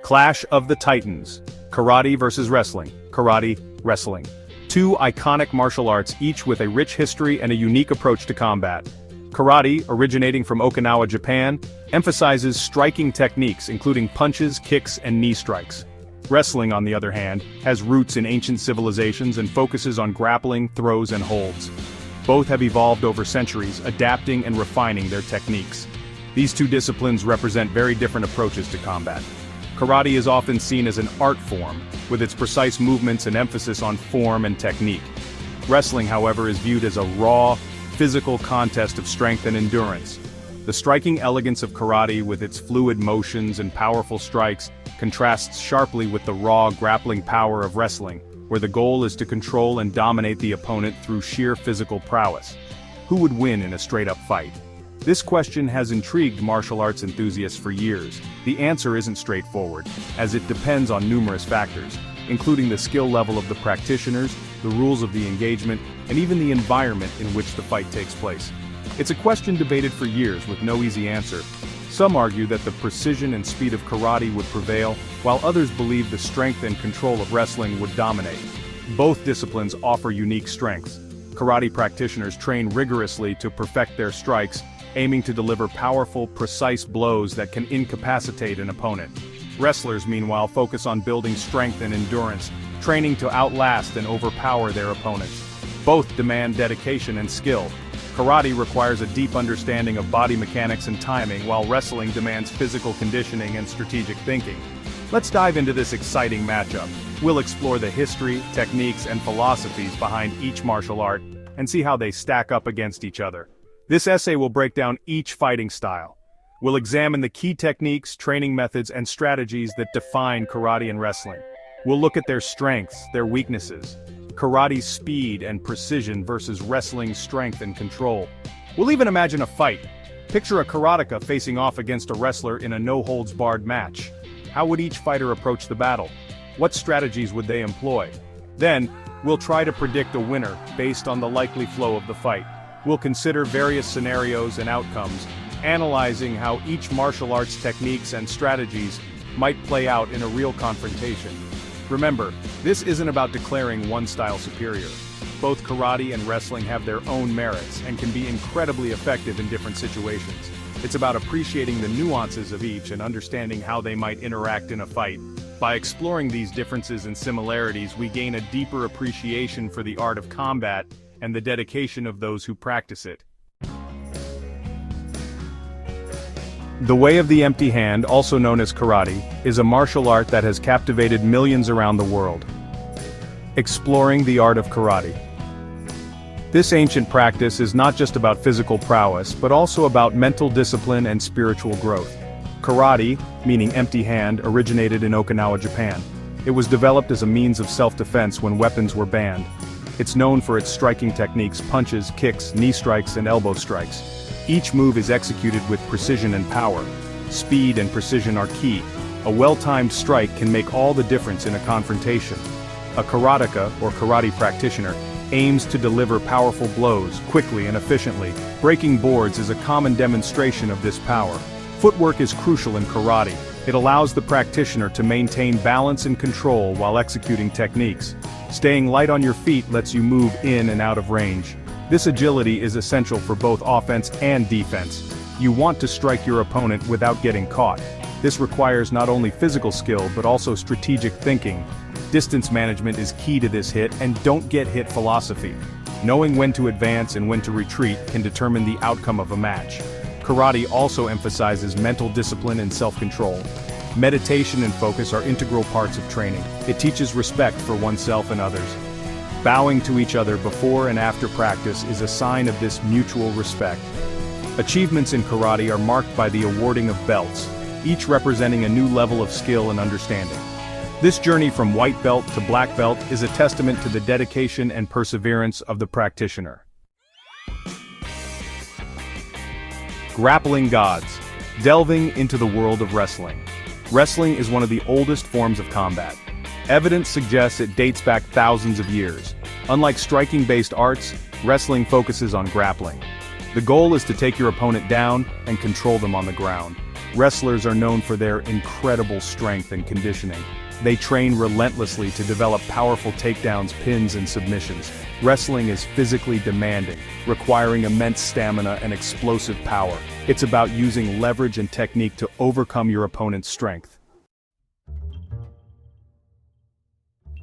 Clash of the Titans. Karate versus wrestling. Karate, wrestling. Two iconic martial arts, each with a rich history and a unique approach to combat. Karate, originating from Okinawa, Japan, emphasizes striking techniques including punches, kicks, and knee strikes. Wrestling, on the other hand, has roots in ancient civilizations and focuses on grappling, throws, and holds. Both have evolved over centuries, adapting and refining their techniques. These two disciplines represent very different approaches to combat. Karate is often seen as an art form, with its precise movements and emphasis on form and technique. Wrestling, however, is viewed as a raw, physical contest of strength and endurance. The striking elegance of karate, with its fluid motions and powerful strikes, contrasts sharply with the raw, grappling power of wrestling, where the goal is to control and dominate the opponent through sheer physical prowess. Who would win in a straight-up fight? This question has intrigued martial arts enthusiasts for years. The answer isn't straightforward, as it depends on numerous factors, including the skill level of the practitioners, the rules of the engagement, and even the environment in which the fight takes place. It's a question debated for years with no easy answer. Some argue that the precision and speed of karate would prevail, while others believe the strength and control of wrestling would dominate. Both disciplines offer unique strengths. Karate practitioners train rigorously to perfect their strikes, aiming to deliver powerful, precise blows that can incapacitate an opponent. Wrestlers, meanwhile, focus on building strength and endurance, training to outlast and overpower their opponents. Both demand dedication and skill. Karate requires a deep understanding of body mechanics and timing, while wrestling demands physical conditioning and strategic thinking. Let's dive into this exciting matchup. We'll explore the history, techniques, and philosophies behind each martial art, and see how they stack up against each other. This essay will break down each fighting style. We'll examine the key techniques, training methods, and strategies that define karate and wrestling. We'll look at their strengths, their weaknesses. Karate's speed and precision versus wrestling's strength and control. We'll even imagine a fight. Picture a karateka facing off against a wrestler in a no-holds-barred match. How would each fighter approach the battle? What strategies would they employ? Then, we'll try to predict a winner based on the likely flow of the fight. We'll consider various scenarios and outcomes, analyzing how each martial arts techniques and strategies might play out in a real confrontation. Remember, this isn't about declaring one style superior. Both karate and wrestling have their own merits and can be incredibly effective in different situations. It's about appreciating the nuances of each and understanding how they might interact in a fight. By exploring these differences and similarities, we gain a deeper appreciation for the art of combat and the dedication of those who practice it. The way of the empty hand, also known as karate, is a martial art that has captivated millions around the world. Exploring the art of karate. This ancient practice is not just about physical prowess, but also about mental discipline and spiritual growth. Karate, meaning empty hand, originated in Okinawa, Japan. It was developed as a means of self-defense when weapons were banned. It's known for its striking techniques: punches, kicks, knee strikes, and elbow strikes. Each move is executed with precision and power. Speed and precision are key. A well-timed strike can make all the difference in a confrontation. A karateka, or karate practitioner, aims to deliver powerful blows, quickly and efficiently. Breaking boards is a common demonstration of this power. Footwork is crucial in karate. It allows the practitioner to maintain balance and control while executing techniques. Staying light on your feet lets you move in and out of range. This agility is essential for both offense and defense. You want to strike your opponent without getting caught. This requires not only physical skill but also strategic thinking. Distance management is key to this hit, and don't get hit philosophy. Knowing when to advance and when to retreat can determine the outcome of a match. Karate also emphasizes mental discipline and self-control. Meditation and focus are integral parts of training. It teaches respect for oneself and others. Bowing to each other before and after practice is a sign of this mutual respect. Achievements in karate are marked by the awarding of belts, each representing a new level of skill and understanding. This journey from white belt to black belt is a testament to the dedication and perseverance of the practitioner. Grappling gods. Delving into the world of wrestling. Wrestling is one of the oldest forms of combat. Evidence suggests it dates back thousands of years. Unlike striking-based arts, wrestling focuses on grappling. The goal is to take your opponent down and control them on the ground. Wrestlers are known for their incredible strength and conditioning. They train relentlessly to develop powerful takedowns, pins, and submissions. Wrestling is physically demanding, requiring immense stamina and explosive power. It's about using leverage and technique to overcome your opponent's strength.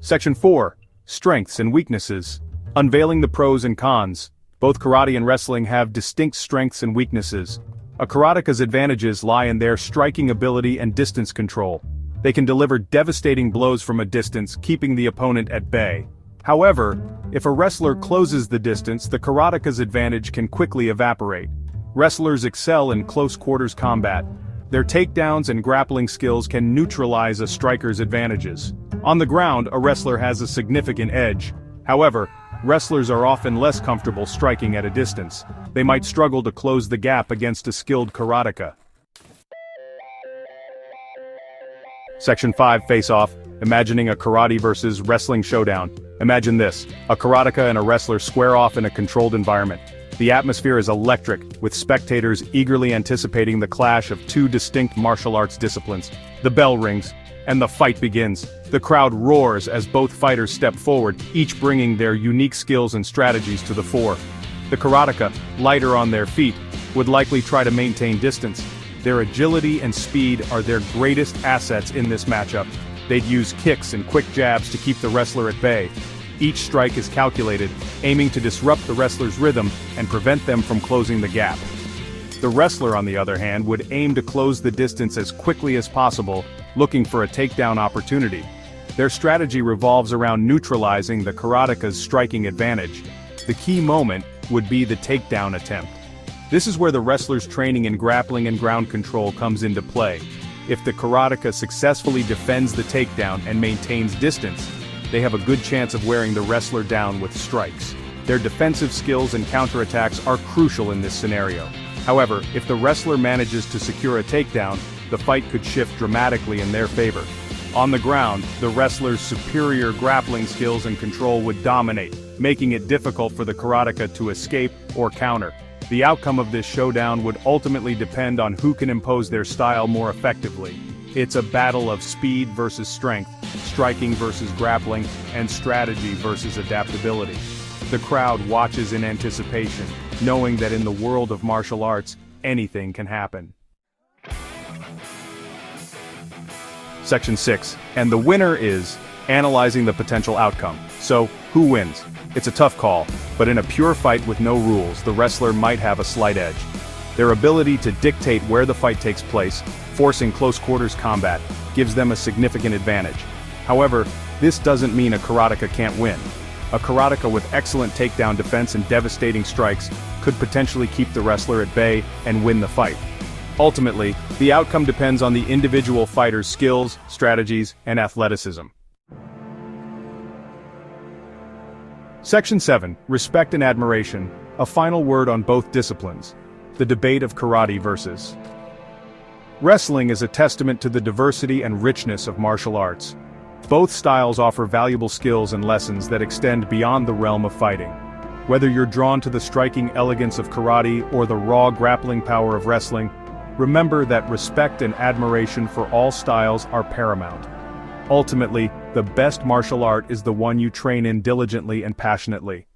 Section 4. Strengths and weaknesses. Unveiling the pros and cons. Both karate and wrestling have distinct strengths and weaknesses. A karateka's advantages lie in their striking ability and distance control. They can deliver devastating blows from a distance, keeping the opponent at bay. However, if a wrestler closes the distance, the karateka's advantage can quickly evaporate. Wrestlers excel in close-quarters combat. Their takedowns and grappling skills can neutralize a striker's advantages. On the ground, a wrestler has a significant edge. However, wrestlers are often less comfortable striking at a distance. They might struggle to close the gap against a skilled karateka. Section 5. Face-off. Imagining a karate versus wrestling showdown. Imagine this: a karateka and a wrestler square off in a controlled environment. The atmosphere is electric, with spectators eagerly anticipating the clash of two distinct martial arts disciplines. The bell rings, and the fight begins. The crowd roars as both fighters step forward, each bringing their unique skills and strategies to the fore. The karateka, lighter on their feet, would likely try to maintain distance. Their agility and speed are their greatest assets in this matchup. They'd use kicks and quick jabs to keep the wrestler at bay. Each strike is calculated, aiming to disrupt the wrestler's rhythm and prevent them from closing the gap. The wrestler, on the other hand, would aim to close the distance as quickly as possible, looking for a takedown opportunity. Their strategy revolves around neutralizing the karateka's striking advantage. The key moment would be the takedown attempt. This is where the wrestler's training in grappling and ground control comes into play. If the karateka successfully defends the takedown and maintains distance, they have a good chance of wearing the wrestler down with strikes. Their defensive skills and counterattacks are crucial in this scenario. However, if the wrestler manages to secure a takedown, the fight could shift dramatically in their favor. On the ground, the wrestler's superior grappling skills and control would dominate, making it difficult for the karateka to escape or counter. The outcome of this showdown would ultimately depend on who can impose their style more effectively. It's a battle of speed versus strength, striking versus grappling, and strategy versus adaptability. The crowd watches in anticipation, knowing that in the world of martial arts, anything can happen. Section 6. And the winner is analyzing the potential outcome. So, who wins? It's a tough call, but in a pure fight with no rules, the wrestler might have a slight edge. Their ability to dictate where the fight takes place, forcing close-quarters combat, gives them a significant advantage. However, this doesn't mean a karateka can't win. A karateka with excellent takedown defense and devastating strikes could potentially keep the wrestler at bay and win the fight. Ultimately, the outcome depends on the individual fighter's skills, strategies, and athleticism. Section 7. Respect and admiration. A final word on both disciplines. The debate of karate versus wrestling is a testament to the diversity and richness of martial arts. Both styles offer valuable skills and lessons that extend beyond the realm of fighting. Whether you're drawn to the striking elegance of karate or the raw grappling power of wrestling, remember that respect and admiration for all styles are paramount. Ultimately, the best martial art is the one you train in diligently and passionately.